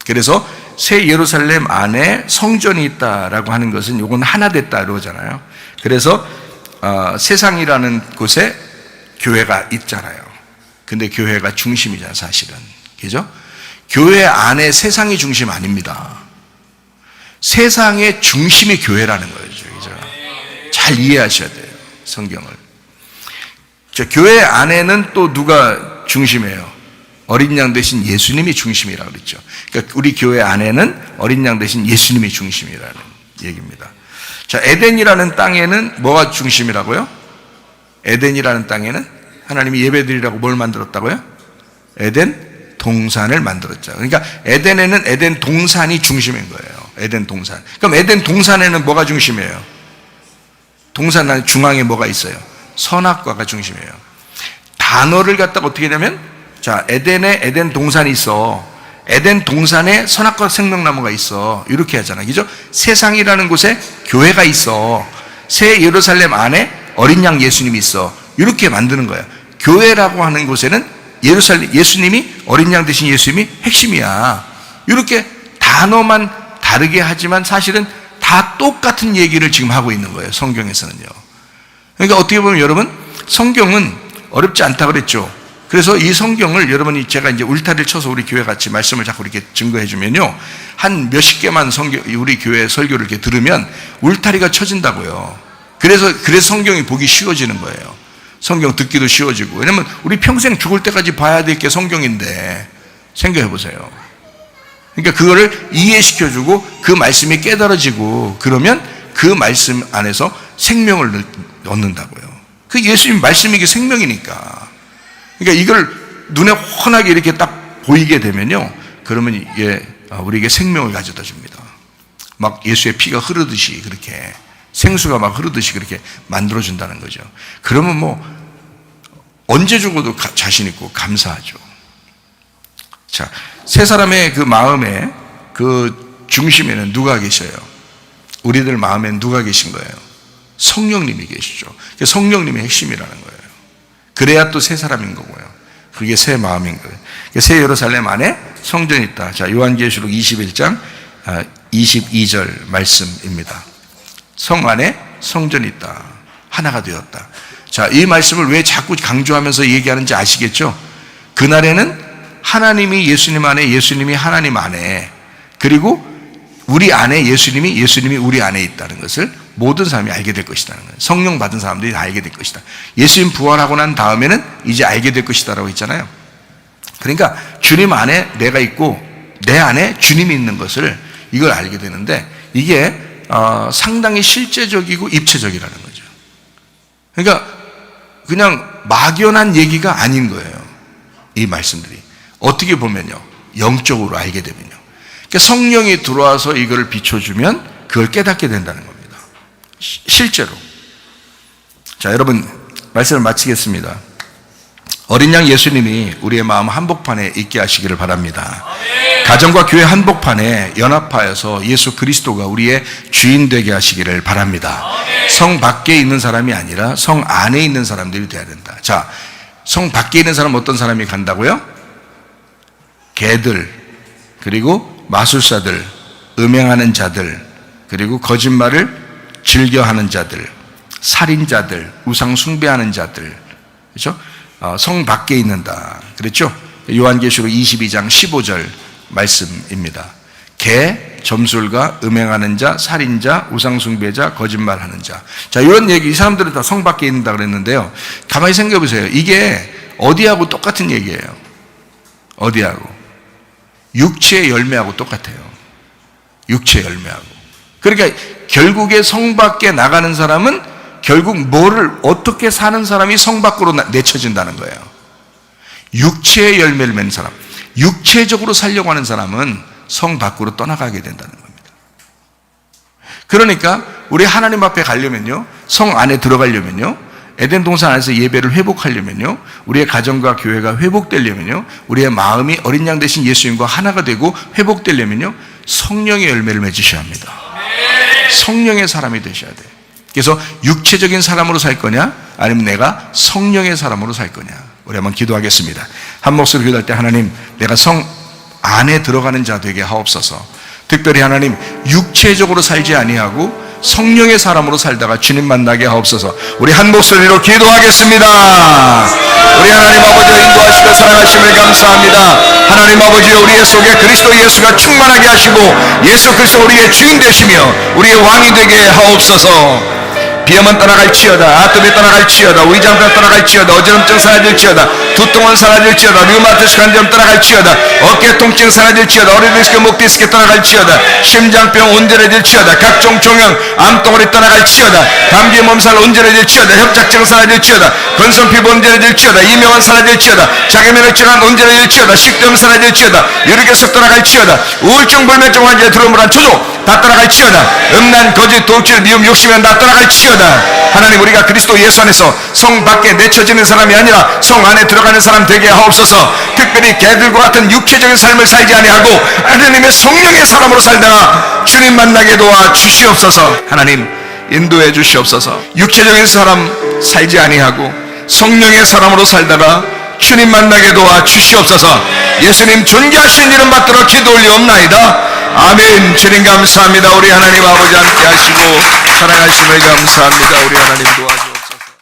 그래서 새 예루살렘 안에 성전이 있다라고 하는 것은 이건 하나 됐다 그러잖아요. 그래서 세상이라는 곳에 교회가 있잖아요. 근데 교회가 중심이잖아요, 사실은. 그죠? 교회 안에 세상이 중심 아닙니다. 세상의 중심이 교회라는 거죠. 그죠? 잘 이해하셔야 돼요, 성경을. 교회 안에는 또 누가 중심이에요? 어린 양 대신 예수님이 중심이라고 그랬죠. 그러니까 우리 교회 안에는 어린 양 대신 예수님이 중심이라는 얘기입니다. 자, 에덴이라는 땅에는 뭐가 중심이라고요? 에덴이라는 땅에는 하나님이 예배드리라고 뭘 만들었다고요? 에덴 동산을 만들었죠. 그러니까 에덴에는 에덴 동산이 중심인 거예요. 에덴 동산. 그럼 에덴 동산에는 뭐가 중심이에요? 동산 안에 중앙에 뭐가 있어요? 선악과가 중심이에요. 단어를 갖다가 어떻게 하냐면, 자, 에덴에 에덴 동산이 있어. 에덴 동산에 선악과 생명나무가 있어. 이렇게 하잖아. 그죠? 세상이라는 곳에 교회가 있어. 새 예루살렘 안에 어린 양 예수님이 있어. 이렇게 만드는 거야. 교회라고 하는 곳에는 예수님이 어린 양 대신 예수님이 핵심이야. 이렇게 단어만 다르게 하지만 사실은 다 똑같은 얘기를 지금 하고 있는 거예요, 성경에서는요. 그러니까 어떻게 보면 여러분, 성경은 어렵지 않다고 그랬죠. 그래서 이 성경을 여러분이, 제가 이제 울타리를 쳐서 우리 교회 같이 말씀을 자꾸 이렇게 증거해 주면요, 한 몇십 개만 우리 교회 설교를 이렇게 들으면 울타리가 쳐진다고요. 그래서 성경이 보기 쉬워지는 거예요. 성경 듣기도 쉬워지고. 왜냐면 우리 평생 죽을 때까지 봐야 될 게 성경인데, 생각해 보세요. 그러니까 그거를 이해시켜주고 그 말씀이 깨달아지고, 그러면 그 말씀 안에서 생명을 얻는다고요. 그 예수님 말씀이 이게 생명이니까. 그러니까 이걸 눈에 훤하게 이렇게 딱 보이게 되면요, 그러면 이게 우리에게 생명을 가져다 줍니다. 막 예수의 피가 흐르듯이, 그렇게 생수가 막 흐르듯이 그렇게 만들어준다는 거죠. 그러면 뭐 언제 죽어도 자신 있고 감사하죠. 자, 세 사람의 그 마음에, 그 중심에는 누가 계셔요? 우리들 마음에는 누가 계신 거예요? 성령님이 계시죠. 성령님이 핵심이라는 거예요. 그래야 또 새 사람인 거고요. 그게 새 마음인 거예요. 새 예루살렘 안에 성전이 있다. 자, 요한계시록 21장 22절 말씀입니다. 성 안에 성전이 있다. 하나가 되었다. 자, 이 말씀을 왜 자꾸 강조하면서 얘기하는지 아시겠죠? 그날에는 하나님이 예수님 안에, 예수님이 하나님 안에, 그리고 우리 안에 예수님이 우리 안에 있다는 것을 모든 사람이 알게 될 것이라는 거예요. 성령 받은 사람들이 다 알게 될 것이다. 예수님 부활하고 난 다음에는 이제 알게 될 것이다라고 했잖아요. 그러니까 주님 안에 내가 있고 내 안에 주님이 있는 것을, 이걸 알게 되는데, 이게 상당히 실제적이고 입체적이라는 거죠. 그러니까 그냥 막연한 얘기가 아닌 거예요, 이 말씀들이. 어떻게 보면요, 영적으로 알게 되면요, 그러니까 성령이 들어와서 이걸 비춰주면 그걸 깨닫게 된다는 겁니다. 실제로. 자, 여러분, 말씀을 마치겠습니다. 어린 양 예수님이 우리의 마음 한복판에 있게 하시기를 바랍니다. 가정과 교회 한복판에 연합하여서 예수 그리스도가 우리의 주인 되게 하시기를 바랍니다. 성 밖에 있는 사람이 아니라 성 안에 있는 사람들이 되어야 된다. 자, 성 밖에 있는 사람 어떤 사람이 간다고요? 개들, 그리고 마술사들, 음행하는 자들, 그리고 거짓말을 즐겨하는 자들, 살인자들, 우상 숭배하는 자들, 그렇죠? 성 밖에 있는다. 그랬죠? 요한계시록 22장 15절 말씀입니다. 개, 점술가, 음행하는 자, 살인자, 우상 숭배자, 거짓말하는 자. 자, 이런 얘기, 이 사람들은 다 성 밖에 있는다 그랬는데요. 가만히 생각해 보세요. 이게 어디하고 똑같은 얘기예요? 어디하고? 육체의 열매하고 똑같아요. 육체의 열매하고. 그러니까 결국에 성 밖에 나가는 사람은 결국 뭐를, 어떻게 사는 사람이 성 밖으로 내쳐진다는 거예요. 육체의 열매를 맺는 사람, 육체적으로 살려고 하는 사람은 성 밖으로 떠나가게 된다는 겁니다. 그러니까 우리 하나님 앞에 가려면요, 성 안에 들어가려면요, 에덴 동산 안에서 예배를 회복하려면요, 우리의 가정과 교회가 회복되려면요, 우리의 마음이 어린 양 대신 예수님과 하나가 되고 회복되려면요, 성령의 열매를 맺으셔야 합니다. 성령의 사람이 되셔야 돼요. 그래서 육체적인 사람으로 살 거냐, 아니면 내가 성령의 사람으로 살 거냐. 우리 한번 기도하겠습니다. 한 목소리로 기도할 때, 하나님, 내가 성 안에 들어가는 자 되게 하옵소서. 특별히 하나님, 육체적으로 살지 아니하고 성령의 사람으로 살다가 주님 만나게 하옵소서. 우리 한 목소리로 기도하겠습니다. 우리 하나님 아버지 인도하시고 사랑하심을 감사합니다. 하나님 아버지 우리의 속에 그리스도 예수가 충만하게 하시고 예수 그리스도 우리의 주인 되시며 우리의 왕이 되게 하옵소서. 비염은 떠나갈지어다, 아토피 떠나갈지어다, 위장병 떠나갈지어다, 어지럼증 사라질지어다, 두통은 사라질지어다, 류마티스 관절 떠나갈지어다, 어깨 통증 사라질지어다, 어리디스크 목디스크 떠나갈지어다, 심장병 온전해질지어다, 각종 종양 암덩어리 떠나갈지어다, 감기 몸살 온전해질지어다, 협착증 사라질지어다, 건성피부 온전해질지어다, 이명은 사라질지어다, 자기면역질환 온전해질지어다, 식도염 사라질지어다, 유리결석 떠나갈지어다, 우울증 불면증 환자의 두려움을 초조 다 떠나갈지어다, 음란 거짓 도출 미움 욕심은 다 떠나갈지어다. 하나님 우리가 그리스도 예수 안에서 성 밖에 내쳐지는 사람이 아니라 성 안에 들어가는 사람 되게 하옵소서. 특별히 개들과 같은 육체적인 삶을 살지 아니하고 하나님의 성령의 사람으로 살다가 주님 만나게 도와 주시옵소서. 하나님 인도해 주시옵소서. 육체적인 사람 살지 아니하고 성령의 사람으로 살다가 주님 만나게 도와 주시옵소서. 예수님 존귀하신 이름 받들어 기도 올리옵나이다. 아멘. 주님 감사합니다. 우리 하나님 아버지 함께 하시고 사랑하심을 감사합니다. 우리 하나님 도와주시옵소서.